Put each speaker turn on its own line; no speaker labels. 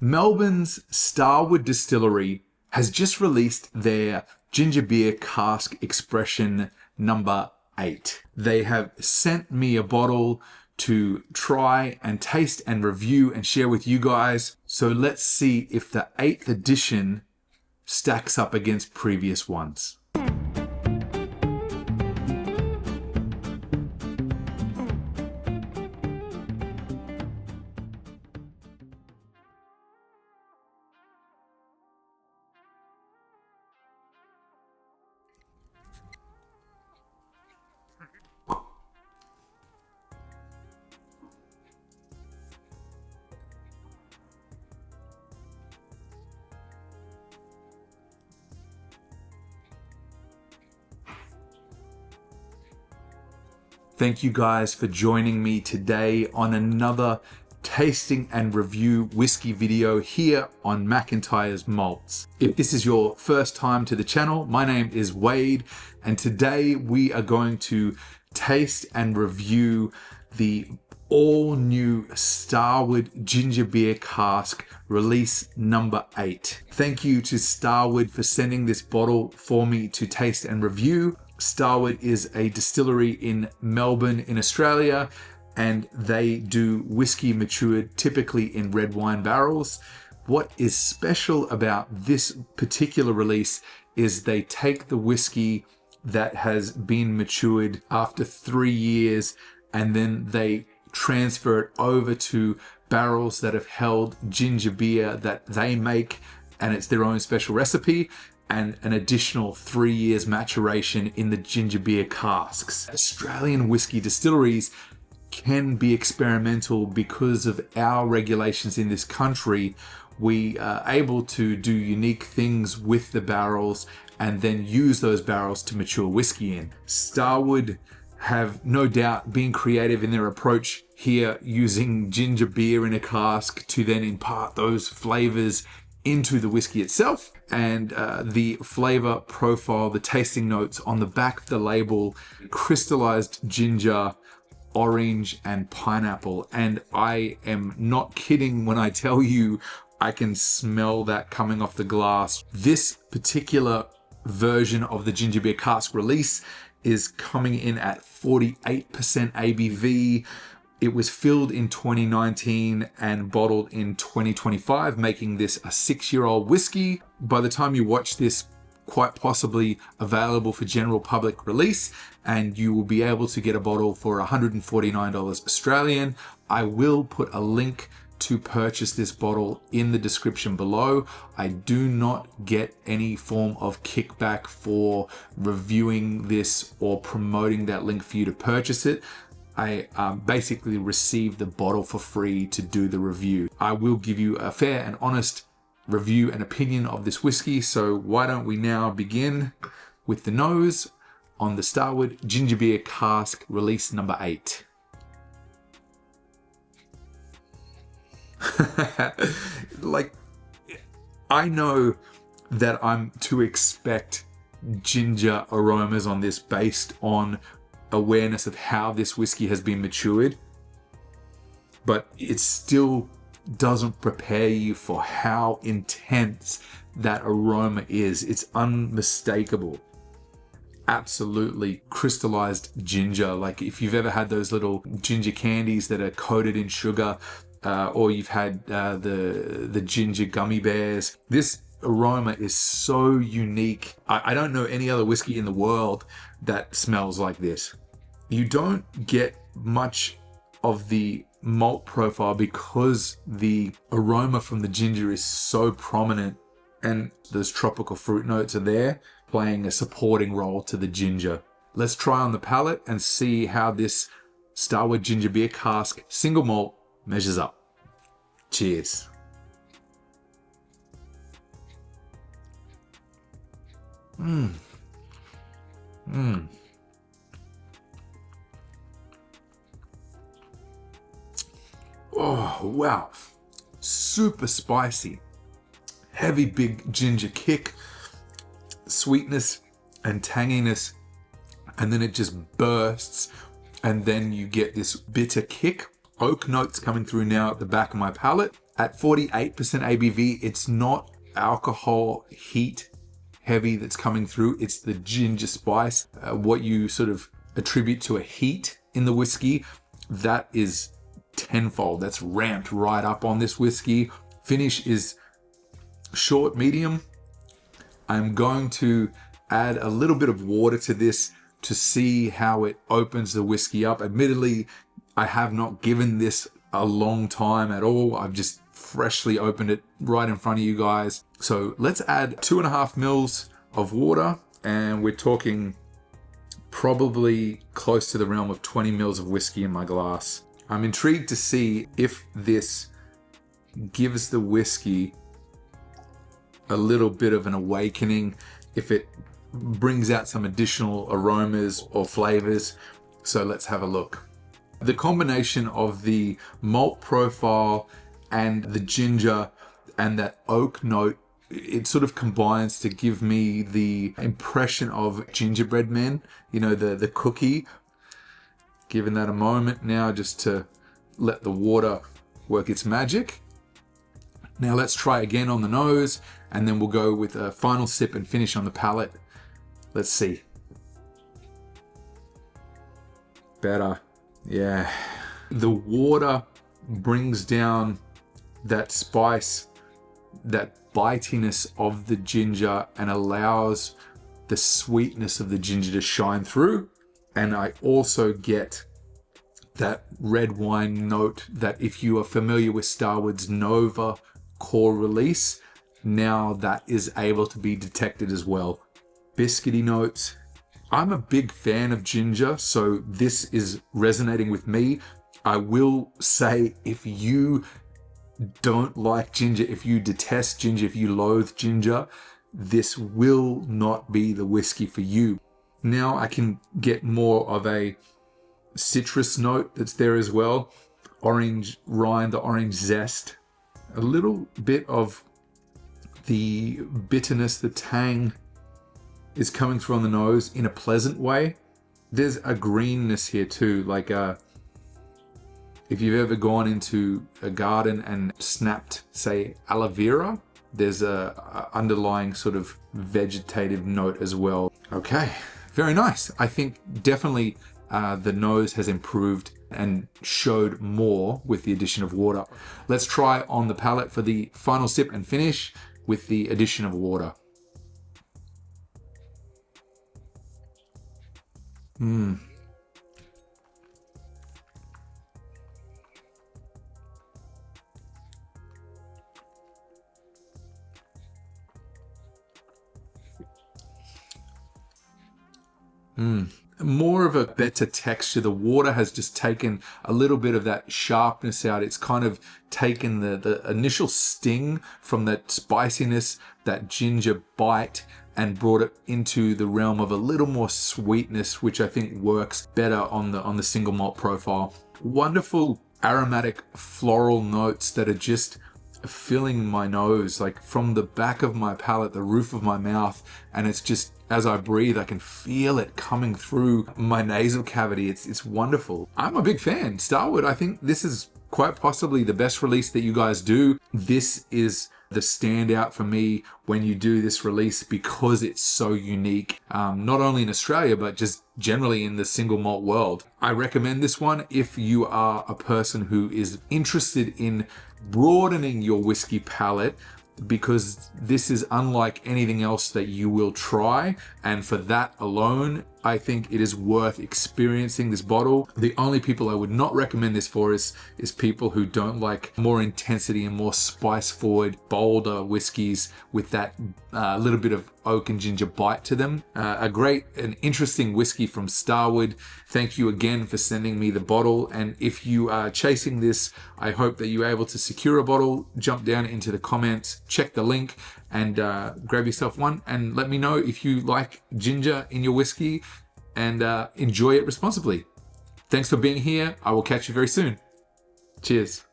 Melbourne's Starward distillery has just released their ginger beer cask expression number 8. They have sent me a bottle to try and taste and review and share with you guys. So let's see if the 8th edition stacks up against previous ones. Thank you guys for joining me today on another tasting and review whiskey video here on McIntyre's Malts. If this is your first time to the channel, my name is Wade, and today we are going to taste and review the all new Starward ginger beer cask release number 8. Thank you to Starward for sending this bottle for me to taste and review. Starward is a distillery in Melbourne in Australia, and they do whiskey matured typically in red wine barrels. What is special about this particular release is they take the whiskey that has been matured after 3 years and then they transfer it over to barrels that have held ginger beer that they make, and it's their own special recipe, and an additional 3 years maturation in the ginger beer casks. Australian whiskey distilleries can be experimental because of our regulations in this country. We are able to do unique things with the barrels and then use those barrels to mature whiskey in. Starward have no doubt been creative in their approach here, using ginger beer in a cask to then impart those flavors into the whiskey itself. And the flavor profile, the tasting notes on the back of the label, crystallized ginger, orange, and pineapple. And I am not kidding when I tell you I can smell that coming off the glass. This particular version of the ginger beer cask release is coming in at 48% ABV. It was filled in 2019 and bottled in 2025, making this a 6-year-old whiskey. By the time you watch this, quite possibly available for general public release, and you will be able to get a bottle for $149 Australian. I will put a link to purchase this bottle in the description below. I do not get any form of kickback for reviewing this or promoting that link for you to purchase it. I basically receive the bottle for free to do the review. I will give you a fair and honest review and opinion of this whiskey. So why don't we now begin with the nose on the Starward ginger beer cask release number 8. Like, I know that I'm to expect ginger aromas on this based on awareness of how this whiskey has been matured, but it still doesn't prepare you for how intense that aroma is. It's unmistakable. Absolutely crystallized ginger. Like if you've ever had those little ginger candies that are coated in sugar, or you've had the ginger gummy bears, this aroma is so unique. I don't know any other whiskey in the world that smells like this. You don't get much of the malt profile because the aroma from the ginger is so prominent, and those tropical fruit notes are there playing a supporting role to the ginger. Let's try on the palate and see how this Starward ginger beer cask single malt measures up. Cheers. Oh, wow. Super spicy. Heavy, big ginger kick. Sweetness and tanginess. And then it just bursts. And then you get this bitter kick. Oak notes coming through now at the back of my palate. At 48% ABV, it's not alcohol heat heavy that's coming through. It's the ginger spice. What you sort of attribute to a heat in the whiskey, that is tenfold. That's ramped right up on this whiskey. Finish is short, medium. I'm going to add a little bit of water to this to see how it opens the whiskey up. Admittedly, I have not given this a long time at all. I've just freshly opened it right in front of you guys. So let's add 2.5 mils of water, and we're talking probably close to the realm of 20 mils of whiskey in my glass. I'm intrigued to see if this gives the whiskey a little bit of an awakening, if it brings out some additional aromas or flavors. So let's have a look. The combination of the malt profile and the ginger and that oak note, it sort of combines to give me the impression of gingerbread men, you know, the cookie. Giving that a moment now just to let the water work its magic. Now let's try again on the nose, and then we'll go with a final sip and finish on the palate. Let's see. Better. Yeah. The water brings down that spice, that bitiness of the ginger, and allows the sweetness of the ginger to shine through. And I also get that red wine note that, if you are familiar with Starward's Nova core release, now that is able to be detected as well. Biscuity notes. I'm a big fan of ginger, so this is resonating with me. I will say, if you don't like ginger, if you detest ginger, if you loathe ginger, this will not be the whiskey for you. Now I can get more of a citrus note that's there as well. Orange rind, the orange zest. A little bit of the bitterness, the tang is coming through on the nose in a pleasant way. There's a greenness here too, like if you've ever gone into a garden and snapped, say, aloe vera, there's a underlying sort of vegetative note as well. Okay, very nice. I think definitely the nose has improved and showed more with the addition of water. Let's try on the palate for the final sip and finish with the addition of water. More of a better texture. The water has just taken a little bit of that sharpness out. It's kind of taken the initial sting from that spiciness, that ginger bite, and brought it into the realm of a little more sweetness, which I think works better on the single malt profile. Wonderful aromatic floral notes that are just filling my nose, like from the back of my palate, the roof of my mouth, and it's just, as I breathe, I can feel it coming through my nasal cavity. It's wonderful. I'm a big fan. Starward, I think this is quite possibly the best release that you guys do. This is the standout for me when you do this release because it's so unique, not only in Australia, but just generally in the single malt world. I recommend this one if you are a person who is interested in broadening your whiskey palate, because this is unlike anything else that you will try, and for that alone I think it is worth experiencing this bottle. The only people I would not recommend this for is people who don't like more intensity and more spice forward, bolder whiskies with that little bit of oak and ginger bite to them. A great and interesting whiskey from Starward. Thank you again for sending me the bottle, and if you are chasing this, I hope that you're able to secure a bottle. Jump down into the comments, check the link, and grab yourself one, and let me know if you like ginger in your whiskey, and enjoy it responsibly. Thanks for being here. I will catch you very soon. Cheers.